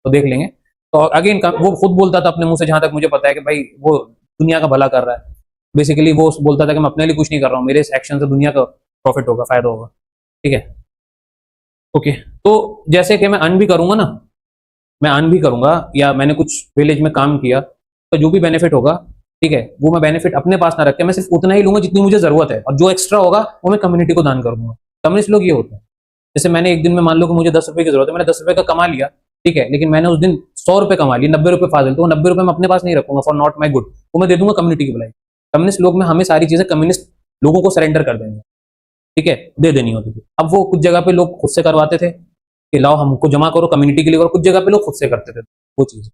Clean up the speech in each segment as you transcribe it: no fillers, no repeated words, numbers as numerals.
तो देख लेंगे। तो अगेन वो खुद बोलता था अपने मुंह से, जहां तक मुझे पता है, कि भाई वो दुनिया का भला कर रहा है। बेसिकली वो बोलता था कि मैं अपने लिए कुछ नहीं कर रहा हूँ, मेरे इस एक्शन से दुनिया का प्रॉफिट होगा, फायदा होगा। ठीक है, ओके। तो जैसे कि मैं अर्न भी करूंगा ना, मैं अर्न भी करूंगा, या मैंने कुछ विलेज में काम किया, तो जो भी बेनिफिट होगा, ठीक है, वो मैं बेनिफिट अपने पास ना रख के मैं सिर्फ उतना ही लूंगा जितनी मुझे जरूरत है, और जो एक्स्ट्रा होगा वो मैं कम्युनिटी को दान कर दूंगा। कम्युनिस्ट लोग ये होते हैं। जैसे मैंने एक दिन में, मान लो कि मुझे 10 रुपए की जरूरत है, मैंने 10 रुपए का कमा लिया, ठीक है, लेकिन मैंने उस दिन 100 रुपए कमा लिए, 90 रुपए फाजिल, तो वो 90 रुपए मैं अपने पास नहीं रखूंगा फॉर नॉट माई गुड, वो मैं दे दूंगा कम्युनिटी की भलाई। कम्युनिस्ट लोग में हमें सारी चीजें कम्युनिस्ट लोगों को सरेंडर कर देंगे, ठीक है, दे देनी होती थी। अब वो कुछ जगह पे लोग खुद से करवाते थे कि लाओ हमको जमा करो कम्युनिटी के लिए, और कुछ जगह पे लोग खुद से करते थे वो चीज।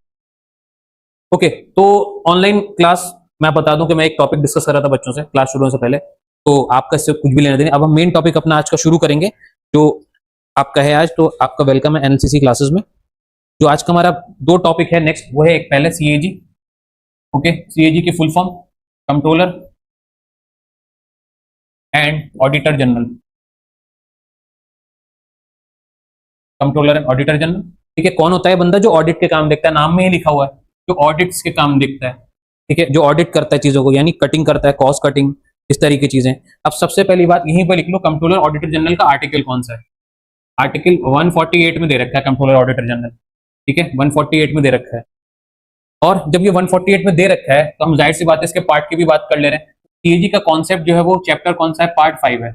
ओके, तो ऑनलाइन क्लास मैं बता दूं कि मैं एक टॉपिक डिस्कस कर रहा था बच्चों से क्लास शुरू होने से पहले, तो आपका इससे कुछ भी लेना देना। अब हम मेन टॉपिक अपना आज का शुरू करेंगे, जो आपका है आज। तो आपका वेलकम है एनसीसी क्लासेस में। जो आज का हमारा 2 टॉपिक है नेक्स्ट, वो है एक पहले सीएजी। ओके, सीएजी की full form controller and auditor general, controller and auditor general. ठीक है, कौन होता है बंदा जो ऑडिट के काम देखता है, नाम में ही लिखा हुआ है, जो ऑडिट्स के काम देखता है। ठीक है, जो ऑडिट करता है चीजों को, यानी कटिंग करता है, कॉस्ट कटिंग, इस तरह की चीजें। अब सबसे पहली बात यहीं पर लिख लो, कंट्रोलर ऑडिटर जनरल का आर्टिकल कौन सा है। आर्टिकल 148 में दे रखा है कंट्रोलर ऑडिटर जनरल। ठीक है, 148 में दे रखा है। और जब ये 148 में दे रखा है, तो हम जाहिर सी बात है इसके पार्ट की भी बात कर ले रहे हैं। सीएजी का कॉन्सेप्ट जो है वो चैप्टर कौन सा है, पार्ट 5 है।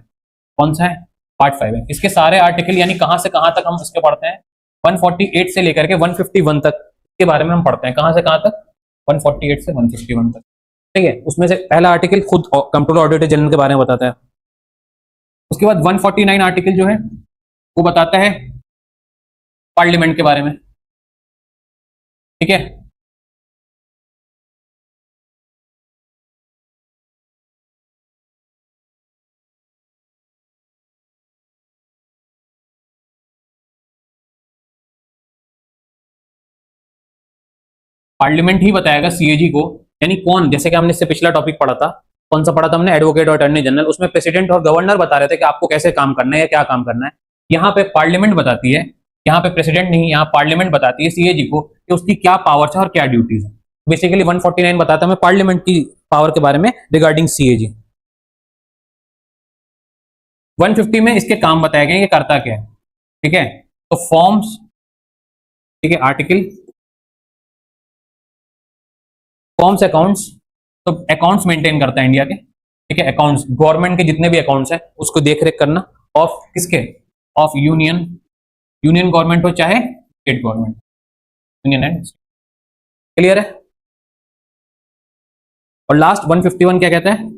कौन सा है, पार्ट 5 है। इसके सारे आर्टिकल यानी कहां से कहां तक हम इसके पढ़ते हैं, 148 से लेकर के 151 तक के बारे में हम पढ़ते हैं। कहां से कहां तक, 148 से 151 तक। ठीक है, उसमें से पहला आर्टिकल खुद कंट्रोलर ऑडिटर जनरल के बारे में बताता है। उसके बाद 149 आर्टिकल जो है वो बताता है पार्लियामेंट के बारे में। ठीक है, पार्लियामेंट ही बताएगा सीएजी को, यानी कौन, जैसे कि हमने इससे पिछला टॉपिक पढ़ा था, कौन सा पढ़ा था हमने, एडवोकेट और अटॉर्नी जनरल। उसमें प्रेसिडेंट और गवर्नर बता रहे थे कि आपको कैसे काम करना है या क्या काम करना है। यहाँ पे पार्लियामेंट बताती है, यहाँ पे प्रेसिडेंट नहीं, यहाँ पार्लियामेंट बताती है सीएजी को कि उसकी क्या पावर्स है और क्या ड्यूटीज है। बेसिकली 149 बताता है पार्लियामेंट की पावर के बारे में रिगार्डिंग सीएजी। 150 में इसके काम बताए गए, ये करता क्या है। ठीक है, तो फॉर्म्स, ठीक है, आर्टिकल फॉर्म्स अकाउंट्स, तो अकाउंट्स मेंटेन करता है इंडिया के। ठीक है, अकाउंट्स, गवर्नमेंट के जितने भी अकाउंट्स हैं उसको देख रेख करना, ऑफ किसके, ऑफ यूनियन, यूनियन गवर्नमेंट हो चाहे state government, union and, clear है। और लास्ट 151 क्या कहता है,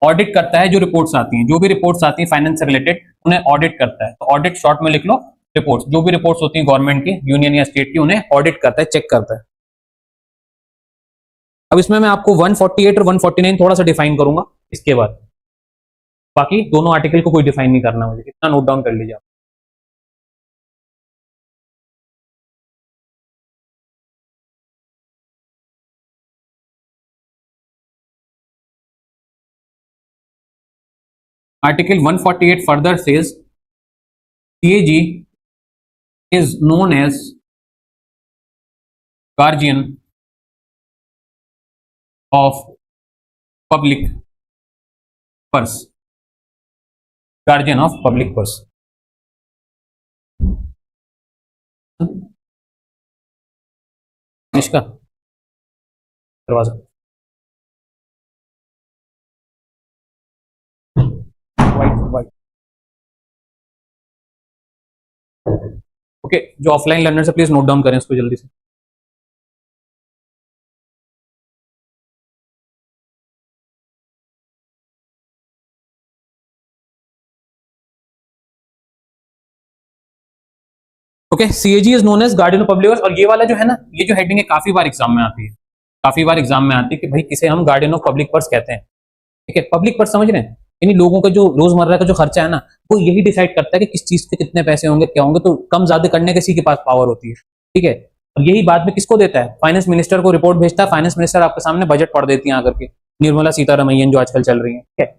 ऑडिट करता है जो रिपोर्ट्स आती हैं, जो भी रिपोर्ट्स आती हैं फाइनेंस से रिलेटेड उन्हें ऑडिट करता है। तो ऑडिट शॉर्ट में लिख लो, रिपोर्ट्स, जो भी रिपोर्ट्स होती हैं गवर्नमेंट की, यूनियन या स्टेट की, उन्हें ऑडिट करता है, चेक करता है। अब इसमें मैं आपको 148 और 149 थोड़ा सा डिफाइन करूंगा इसके बाद, बाकी दोनों आर्टिकल को कोई डिफाइन नहीं करना, मुझे इतना नोट डाउन कर लीजिए आप। Article 148 further says CAG is known as guardian of public purse, guardian of public purse। निष्का दरवाजा, वाइट वाइट। ओके, जो ऑफलाइन लर्नर से प्लीज नोट डाउन करें इसको जल्दी से। Okay, CAG is known as guardian of public purse. और ये वाला जो है ना, ये जो हेडिंग है काफी बार एग्जाम में आती है, काफी बार एग्जाम में आती है कि भाई किसे हम गार्डियन ऑफ पब्लिक पर्स कहते हैं। ठीक है, पब्लिक पर्स समझ रहे हैं, यानी लोगों का जो रोजमर्रा का जो खर्चा है ना, वो यही डिसाइड करता है कि किस चीज के कितने पैसे होंगे, क्या होंगे। तो कम ज्यादा करने किसी के पास पावर होती है। ठीक है, और यही बाद में किसको देता है, फाइनेंस मिनिस्टर को रिपोर्ट भेजता है, फाइनेंस मिनिस्टर आपके सामने बजट पढ़ देती है आकर के, निर्मला सीतारमैयन जो आजकल चल रही है। ठीक है,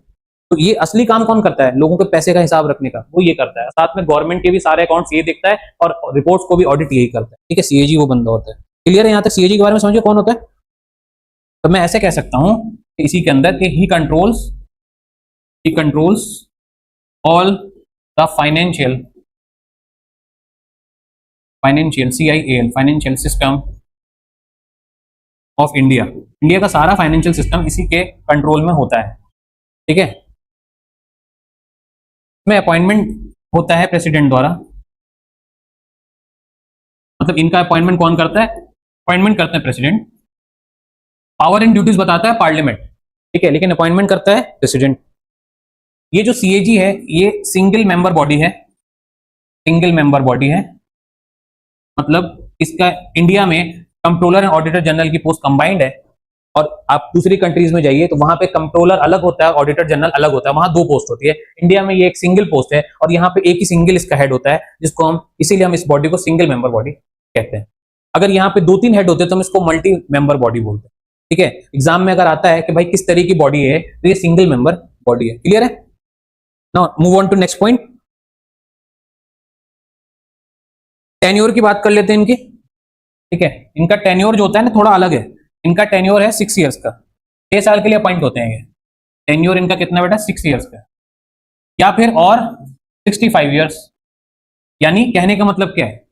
तो ये असली काम कौन करता है? लोगों के पैसे का हिसाब रखने का वो ये करता है। साथ में गवर्नमेंट के भी सारे अकाउंट्स ये देखता है और रिपोर्ट्स को भी ऑडिट यही करता है। ठीक है, सीएजी वो बंदा होता है। क्लियर है यहाँ तक? सीएजी के बारे में समझे कौन होता है? तो मैं ऐसे कह सकता हूं कि इसी के अंदर कि ही controls all the financial CIAL financial system of India. India का सारा फाइनेंशियल सिस्टम इसी के कंट्रोल में होता है। ठीक है, में अपॉइंटमेंट होता है प्रेसिडेंट द्वारा, मतलब इनका अपॉइंटमेंट कौन करता है? अपॉइंटमेंट करते हैं प्रेसिडेंट। पावर एंड ड्यूटीज बताता है पार्लियामेंट। ठीक है, लेकिन अपॉइंटमेंट करता है प्रेसिडेंट। ये जो सीएजी है ये सिंगल मेंबर बॉडी है, मतलब इसका इंडिया में कंट्रोलर एंड ऑडिटर जनरल की पोस्ट कंबाइंड है। और आप दूसरी कंट्रीज में जाइए तो वहां पे कंट्रोलर अलग होता है, ऑडिटर जनरल अलग होता है, वहां दो पोस्ट होती है। इंडिया में ये एक सिंगल पोस्ट है और यहाँ पे एक ही सिंगल इसका हेड होता है, जिसको हम इसीलिए हम इस बॉडी को सिंगल मेंबर बॉडी कहते हैं। अगर यहाँ पे 2-3 हेड होते हैं तो हम इसको मल्टी मेंबर बॉडी बोलते हैं। ठीक है, एग्जाम में अगर आता है कि भाई किस तरह की बॉडी है तो ये सिंगल मेंबर बॉडी है। क्लियर है? Now move on to next point. Tenure की बात कर लेते हैं इनकी। ठीक है, इनका टेन्योर जो होता है ना थोड़ा अलग है। इनका टेन्योर है 6 ईयर्स का, 6 साल के लिए अपॉइंट होते हैं ये। टेन्योर इनका कितना बेटा? 6 ईयर्स का, या फिर और 65 ईयर्स। यानी कहने का मतलब क्या है?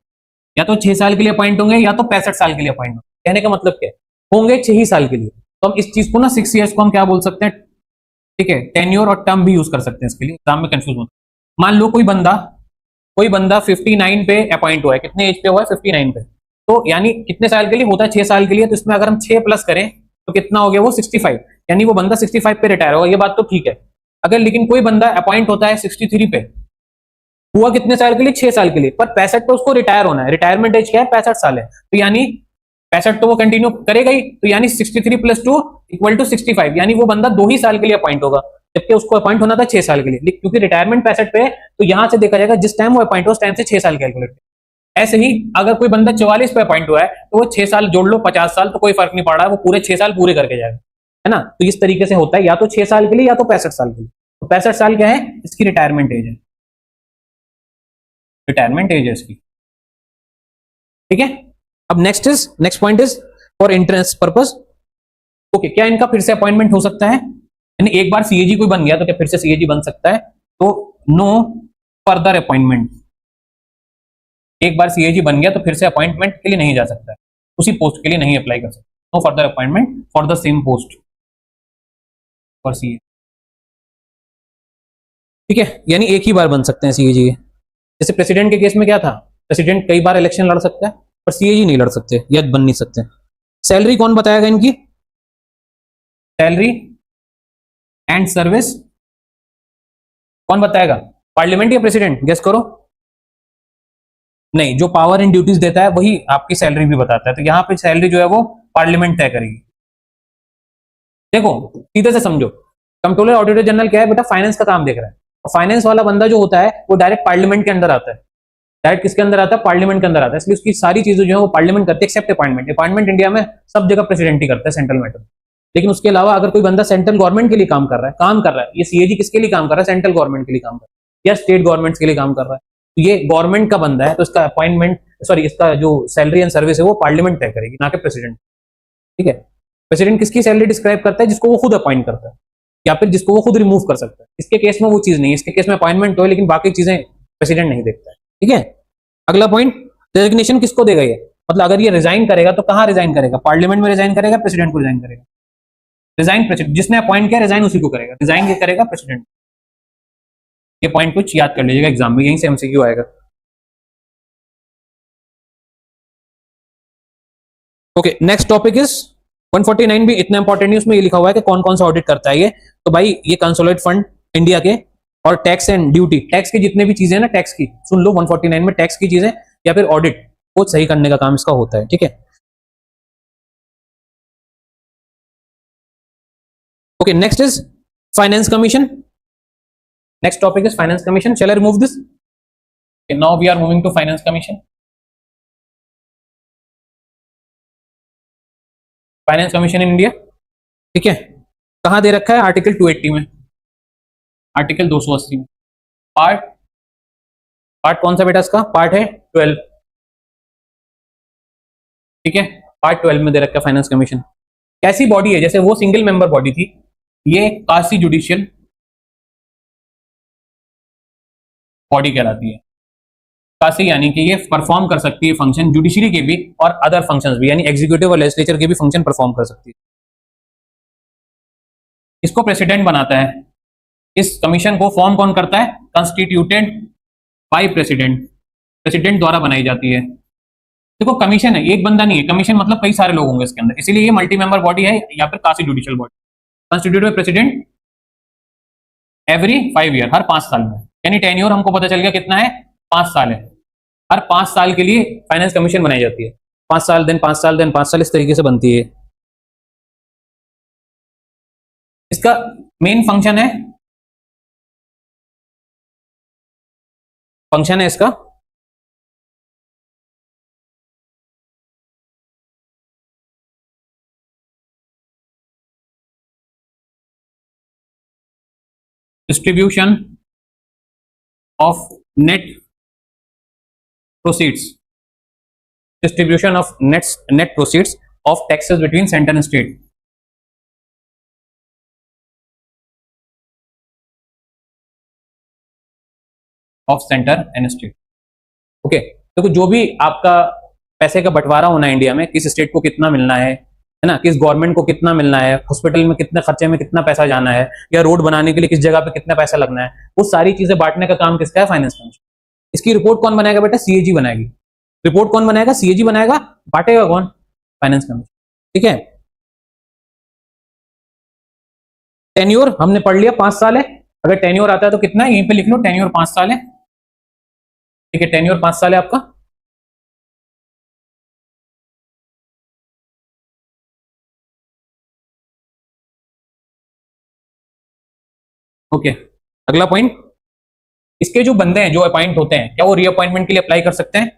या तो 6 साल के लिए अपॉइंट होंगे या तो 65 साल के लिए अपॉइंट होंगे। कहने का मतलब क्या है? होंगे 6 ही साल के लिए। तो हम इस चीज को ना 6 ईयर्स को हम क्या बोल सकते हैं? ठीक है, टेन्योर और टर्म भी यूज कर सकते हैं इसके लिए, एग्जाम में कंफ्यूज होता है। मान लो कोई बंदा 59 पे अपॉइंट हुआ है। कितने एज पे हुआ है? 59 पे। तो यानी कितने साल के लिए होता है? 6 साल के लिए। तो इसमें अगर हम 6 प्लस करें तो कितना हो गया? वो 65। यानी वो बंदा 65 पे रिटायर होगा। ये बात तो ठीक है। अगर लेकिन कोई बंदा अपॉइंट होता है 63 पे, हुआ कितने साल के लिए? 6 साल के लिए, पर 65 पे उसको रिटायर होना है। रिटायरमेंट एज क्या है? 65 साल है। तो यानी 65 तो वो कंटिन्यू करेगा ही। तो यानी 63 + 2 = 65। यानी वो बंदा 2 ही साल के लिए अपॉइंट होगा, जबकि उसको अपॉइंट होना था 6 साल के लिए। क्योंकि रिटायरमेंट 65 पे है तो यहां से देखा जाएगा जिस टाइम वो अपॉइंट हो उस टाइम से 6 साल कैलकुलेट। ऐसे ही अगर कोई बंदा 44 पे अपॉइंट हुआ है तो वो 6 साल जोड़ लो, 50 साल, तो कोई फर्क नहीं पड़ रहा है, वो पूरे 6 साल पूरे करके जाएगा, है ना? तो इस तरीके से होता है, या तो 6 साल के लिए या तो 65 साल के लिए। तो 65 साल क्या है? इसकी रिटायरमेंट एज है। रिटायरमेंट एज है इसकी। ठीक है, अब next point is for entrance purpose. Okay, क्या इनका फिर से अपॉइंटमेंट हो सकता है? यानी एक बार सीएजी कोई बन गया तो क्या फिर से सीएजी बन सकता है? तो नो फर्दर अपॉइंटमेंट। एक बार सीएजी बन गया तो फिर से अपॉइंटमेंट के लिए नहीं जा सकता है, उसी पोस्ट के लिए नहीं अप्लाई कर सकता। No further appointment for the same post for CA. ठीक है, यानी एक ही बार बन सकते हैं सीएजी। जैसे प्रेसिडेंट के केस में क्या था? प्रेसिडेंट कई बार इलेक्शन लड़ सकता है पर सीएजी नहीं लड़ सकते या बन नहीं सकते। सैलरी कौन बताएगा इनकी? सैलरी एंड सर्विस कौन बताएगा? पार्लियामेंट या प्रेसिडेंट? गेस करो। नहीं, जो पावर एंड ड्यूटीज देता है वही आपकी सैलरी भी बताता है। तो यहां पे सैलरी जो है वो पार्लियामेंट तय करेगी। देखो सीधे से समझो, कंट्रोलर ऑडिटर जनरल क्या है बेटा? फाइनेंस का काम देख रहा है। और फाइनेंस वाला बंदा जो होता है वो डायरेक्ट पार्लियामेंट के अंदर आता है। डायरेक्ट किसके अंदर आता है? पार्लियामेंट के अंदर आता है। इसलिए उसकी सारी चीजें जो है वो पार्लियामेंट करती है, एक्सेप्ट अपॉइंटमेंट। अपॉइंटमेंट इंडिया में सब जगह प्रेसिडेंट ही करता है, सेंट्रल मैटर। लेकिन उसके अलावा अगर कोई बंदा सेंट्रल गवर्नमेंट के लिए काम कर रहा है, ये सीएजी किसके लिए काम कर रहा है? सेंट्रल गवर्नमेंट के लिए काम कर रहा है या स्टेट गवर्नमेंट के लिए काम कर रहा है। तो ये गवर्नमेंट का बंदा है तो इसका अपॉइंटमेंट, सॉरी, इसका जो सैलरी एंड सर्विस है वो पार्लियामेंट तय करेगी, ना कि प्रेसिडेंट। ठीक है, प्रेसिडेंट किसकी सैलरी डिस्क्राइब करता है? जिसको वो खुद अपॉइंट करता है या फिर जिसको वो खुद रिमूव कर सकता है। इसके केस में वो चीज नहीं है। इसके केस में अपॉइंटमेंट तो है लेकिन बाकी चीजें प्रेसिडेंट नहीं देखता है। ठीक है, अगला पॉइंट, रेजिग्नेशन किसको देगा ये? मतलब अगर ये रिजाइन करेगा तो कहां रिजाइन करेगा? पार्लियामेंट में रिजाइन करेगा, प्रेसिडेंट को रिजाइन करेगा? रिजाइन प्रेसिडेंट, जिसने अपॉइंट किया रिजाइन उसी को करेगा, रिजाइन ये करेगा प्रेसिडेंट। ये पॉइंट कुछ याद कर लीजिएगा, एग्जाम में यहीं से एमसीक्यू आएगा। Okay, next topic is 149। भी इतना इंपॉर्टेंट नहीं, उसमें ये लिखा हुआ है कि कौन कौन सा ऑडिट करता है ये। तो भाई ये कंसोलिडेट फंड इंडिया के और टैक्स एंड ड्यूटी, टैक्स की जितने भी चीजें ना, टैक्स की सुन लो, 149 में टैक्स की चीजें या फिर ऑडिट को सही करने का काम इसका होता है। ठीक है, okay, next is finance commission. Next topic is finance commission. Shall I remove this? Now we are moving to finance commission. Finance commission in India. ठीक है, कहां दे रखा है? आर्टिकल 280 में। आर्टिकल 280 में पार्ट पार्ट कौन सा बेटा इसका? पार्ट है 12, ठीक है, पार्ट 12 में दे रखा है फाइनेंस कमीशन। कैसी बॉडी है? जैसे वो सिंगल मेंबर बॉडी थी, ये कासी जुडिशियल बॉडी कहलाती है। कासी यानी कि ये परफॉर्म कर सकती है फंक्शन जुडिशरी के भी और अदर फंक्शंस भी, यानी एग्जीक्यूटिव और लेजिस्लेचर के भी फंक्शन परफॉर्म कर सकती है। इसको प्रेसिडेंट बनाता है। इस कमीशन को फॉर्म कौन करता है? कंस्टिट्यूटेड बाय प्रेसिडेंट, प्रेसिडेंट द्वारा बनाई जाती है। देखो कमीशन है, एक बंदा नहीं है, कमीशन मतलब कई सारे लोग होंगे इसके अंदर, इसीलिए ये मल्टी मेंबर बॉडी है या फिर quasi judicial body. Constituted by president every 5 year, हर 5 साल में, यानी टेन्योर हमको पता चल गया कितना है, 5 साल है। हर 5 साल के लिए फाइनेंस कमीशन बनाई जाती है। 5 साल देन 5 साल देन 5 साल, इस तरीके से बनती है। इसका मेन फंक्शन है इसका distribution of net proceeds, distribution of net proceeds of taxes between centre and state. Of centre and state, okay. देखो जो भी आपका पैसे का बंटवारा होना है इंडिया में, किस स्टेट को कितना मिलना है ना, किस गवर्नमेंट को कितना मिलना है, हॉस्पिटल में कितने खर्चे में कितना पैसा जाना है, या रोड बनाने के लिए किस जगह पे कितना पैसा लगना है, वो सारी चीजें बांटने का काम किसका है? Finance commission. इसकी रिपोर्ट कौन बनाएगा बेटा? सीएजी बनाएगी। रिपोर्ट कौन बनाएगा? सीएजी बनाएगा। बांटेगा कौन? फाइनेंस कमीशन, ठीक है। टेन्योर हमने पढ़ लिया 5 साल है। अगर टेन्योर आता है तो कितना है, यहीं पे लिख लो, टेन्योर 5 साल है, ठीक है, टेन्योर 5 साल है आपका। ओके, अगला पॉइंट, इसके जो बंदे हैं जो अपॉइंट होते हैं, क्या वो रीअपॉइंटमेंट के लिए अप्लाई कर सकते हैं?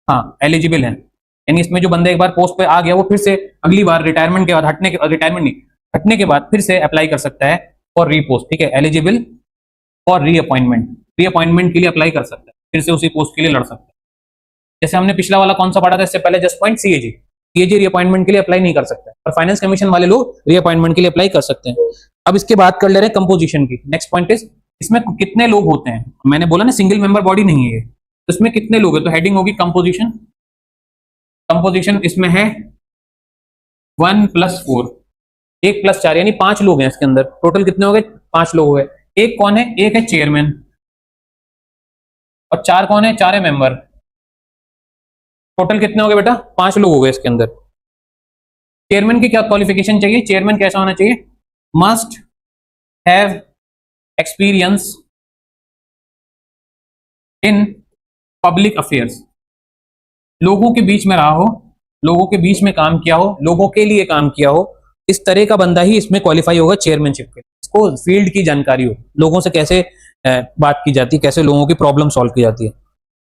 हाँ, एलिजिबल है। यानी इसमें जो बंदे एक बार पोस्ट पे आ गया, वो फिर से अगली बार रिटायरमेंट के बाद हटने के बाद फिर से अप्लाई कर सकता है फॉर रीपोस्ट, ठीक है, एलिजिबल फॉर रीअपॉइंटमेंट के लिए अप्लाई कर सकता है, फिर से उसी पोस्ट के लिए लड़ सकता है। जैसे हमने पिछला वाला कौन सा पढ़ा था इससे पहले, जस्ट पॉइंट सीएजी रीअपॉइंटमेंट के लिए अप्लाई नहीं कर सकता है, और फाइनेंस कमीशन वाले लोग रीअपॉइंटमेंट के लिए अप्लाई कर सकते हैं। अब इसके बात कर ले रहे हैं कंपोजिशन की। नेक्स्ट पॉइंट इज, इसमें कितने लोग होते हैं? मैंने बोला ना सिंगल मेंबर बॉडी नहीं है, तो इसमें कितने लोग हैं? तो हेडिंग होगी कंपोजिशन। कंपोजिशन इसमें है 1 + 4, 1 + 4 यानी 5 लोग हैं इसके अंदर। टोटल कितने हो गए? 5 लोग हो गए। एक कौन है? एक है चेयरमैन, और 4 कौन है? 4 है मेंबर। टोटल कितने हो गए बेटा? 5 लोग हो गए इसके अंदर। चेयरमैन की क्या क्वालिफिकेशन चाहिए? चेयरमैन कैसा होना चाहिए? Must have experience in public affairs, लोगों के बीच में रहा हो, लोगों के बीच में काम किया हो, लोगों के लिए काम किया हो, इस तरह का बंदा ही इसमें क्वालिफाई होगा चेयरमैनशिप के। इसको फील्ड की जानकारी हो, लोगों से कैसे बात की जाती है, कैसे लोगों की प्रॉब्लम सॉल्व की जाती है।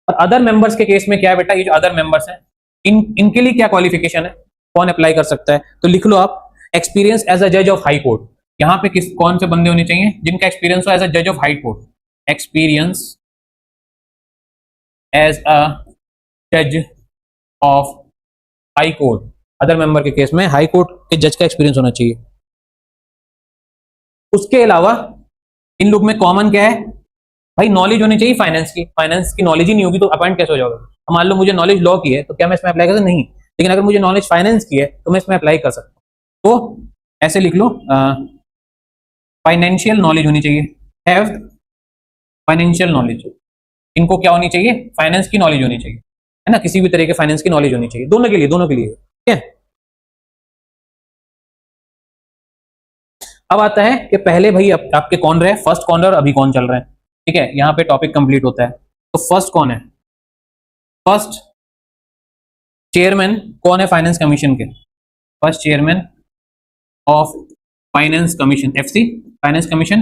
और अदर मेंबर्स के केस में क्या है बेटा, ये जो अदर मेंबर्स हैं, इनके लिए क्या क्वालिफिकेशन है, कौन अप्लाई कर सकता है? तो लिख लो आप, एक्सपीरियंस एज अ जज ऑफ हाई कोर्ट। यहाँ पे कौन से बंदे होने चाहिए? जिनका एक्सपीरियंस हो एज अ जज of high court, experience as a जज of high court. Other member के केस में हाई कोर्ट के जज का एक्सपीरियंस होना चाहिए। उसके अलावा इन लोग में कॉमन क्या है भाई? नॉलेज होनी चाहिए फाइनेंस की। फाइनेंस की नॉलेज ही नहीं होगी तो अपॉइंट कैसे हो जाओगे? मान लो मुझे नॉलेज लॉ की है तो क्या मैं इसमें अप्लाई कर सकता? नहीं। लेकिन अगर मुझे नॉलेज फाइनेंस की है तो मैं इसमें अप्लाई कर सकता हूँ। तो ऐसे लिख लो, फाइनेंशियल नॉलेज होनी चाहिए, हैव फाइनेंशियल नॉलेज। इनको क्या होनी चाहिए? फाइनेंस की नॉलेज होनी चाहिए, है ना, किसी भी तरह के फाइनेंस की नॉलेज होनी चाहिए, दोनों के लिए, ठीक है। अब आता है कि पहले भाई आपके कौन रहे, फर्स्ट कौन रहे और अभी कौन चल रहा है, ठीक है, यहाँ पे टॉपिक कंप्लीट होता है। तो फर्स्ट कौन है? फर्स्ट चेयरमैन कौन है फाइनेंस कमीशन के? First chairman of finance commission, FC, finance commission.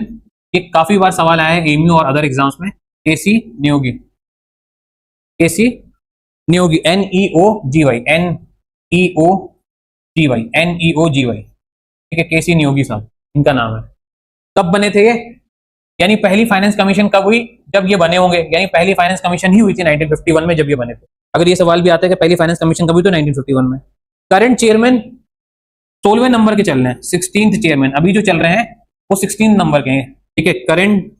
ये काफी बार सवाल आया है एमयू और अदर एग्जाम्स में। केसी नियोगी, केसी नियोगी, NEOGY, NEOGY, ठीक है, केसी नियोगी साहब इनका नाम है। कब बने थे ये? यानी पहली फाइनेंस कमीशन कब हुई? जब ये बने होंगे, यानी पहली फाइनेंस कमीशन ही हुई थी 1951 में, जब ये बने थे। अगर ये सवाल भी आता है कि पहली फाइनेंस कमीशन कब हुई, तो 1951 में। करंट चेयरमैन 16वें नंबर के चल रहे हैं, 16th चेयरमैन अभी जो चल रहे हैं वो 16 नंबर के हैं, ठीक है। करंट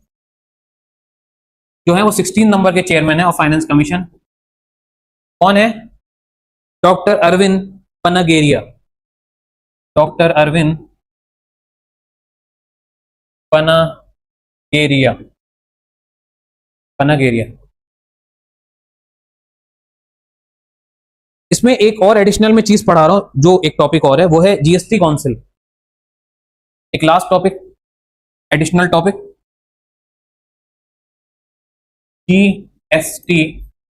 जो है वो 16 नंबर के चेयरमैन है ऑफ फाइनेंस कमीशन। कौन है? डॉक्टर अरविंद पनागेरिया। डॉक्टर अरविंद पनागेरिया, पनागेरिया। इसमें एक और एडिशनल में चीज पढ़ा रहा हूं, जो एक टॉपिक और है, वो है जीएसटी काउंसिल। एक last topic, additional topic, GST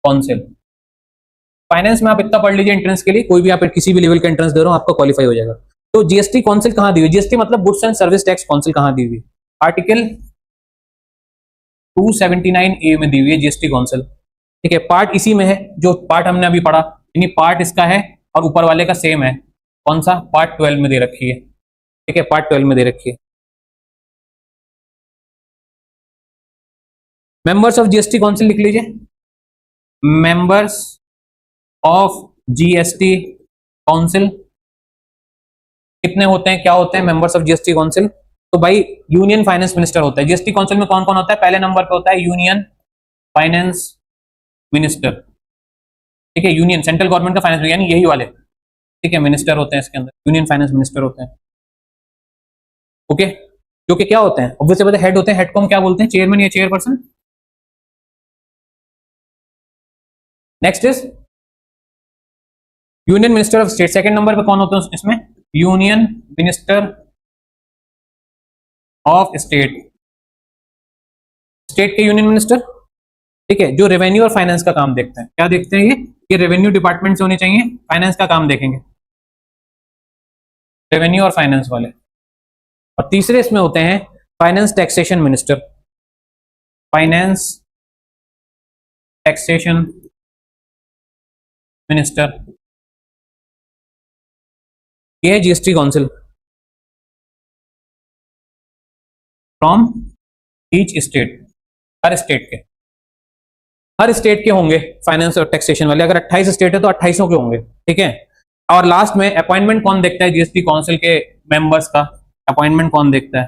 council. Finance में आप इतना पढ़ लीजिए एंट्रेंस के लिए, कोई भी आप किसी भी लेवल का एंट्रेंस दे रहे हो आपका क्वालिफाई हो जाएगा। तो जीएसटी काउंसिल कहां दी हुई? जीएसटी मतलब goods and service tax council कहां दी हुई? आर्टिकल 279A में दी हुई है जीएसटी काउंसिल, ठीक है। पार्ट इसी में है जो पार्ट हमने अभी पढ़ा, यानी पार्ट इसका है और ऊपर वाले का सेम है। कौन सा? पार्ट 12 में दे रखी है, ठीक है, पार्ट 12 में दे रखी है। मेंबर्स ऑफ जीएसटी काउंसिल लिख लीजिए, मेंबर्स ऑफ जीएसटी काउंसिल कितने होते हैं, क्या होते हैं मेंबर्स ऑफ जीएसटी काउंसिल? तो भाई यूनियन फाइनेंस मिनिस्टर होता है जीएसटी काउंसिल में। कौन कौन होता है? पहले नंबर पे होता है यूनियन फाइनेंस मिनिस्टर, ठीक है, यूनियन सेंट्रल गवर्नमेंट का फाइनेंस, यानी यही वाले, ठीक है, मिनिस्टर होते हैं इसके अंदर, यूनियन फाइनेंस मिनिस्टर होते हैं, ओके। जो कि क्या होते हैं? ऑब्वियसली पता है, हेड होते हैं। हेड को हम क्या बोलते हैं? चेयरमैन या chairperson. Next is union minister of state. Second number पे कौन होते हैं इसमें? Union minister of state, state के यूनियन मिनिस्टर, ठीक है, जो रेवेन्यू और फाइनेंस का काम देखते हैं। क्या देखते हैं ये रेवेन्यू डिपार्टमेंट से होने चाहिए, फाइनेंस का काम देखेंगे, रेवेन्यू और फाइनेंस वाले। और तीसरे इसमें होते हैं finance taxation minister, finance taxation minister. ये है GST council from each state, her state के, हर स्टेट के होंगे फाइनेंस और टैक्सेशन वाले। अगर 28 स्टेट है तो 28 के होंगे, ठीक है। और लास्ट में अपॉइंटमेंट कौन देखता है जीएसटी काउंसिल के मेंबर्स का? अपॉइंटमेंट कौन देखता है?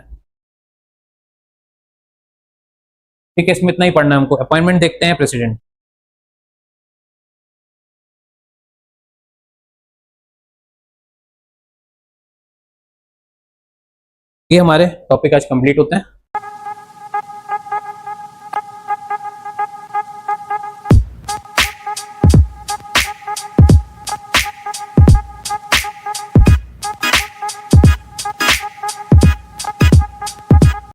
ठीक है, इसमें इतना ही पढ़ना है हमको। अपॉइंटमेंट देखते हैं प्रेसिडेंट। ये हमारे टॉपिक आज कंप्लीट होते हैं।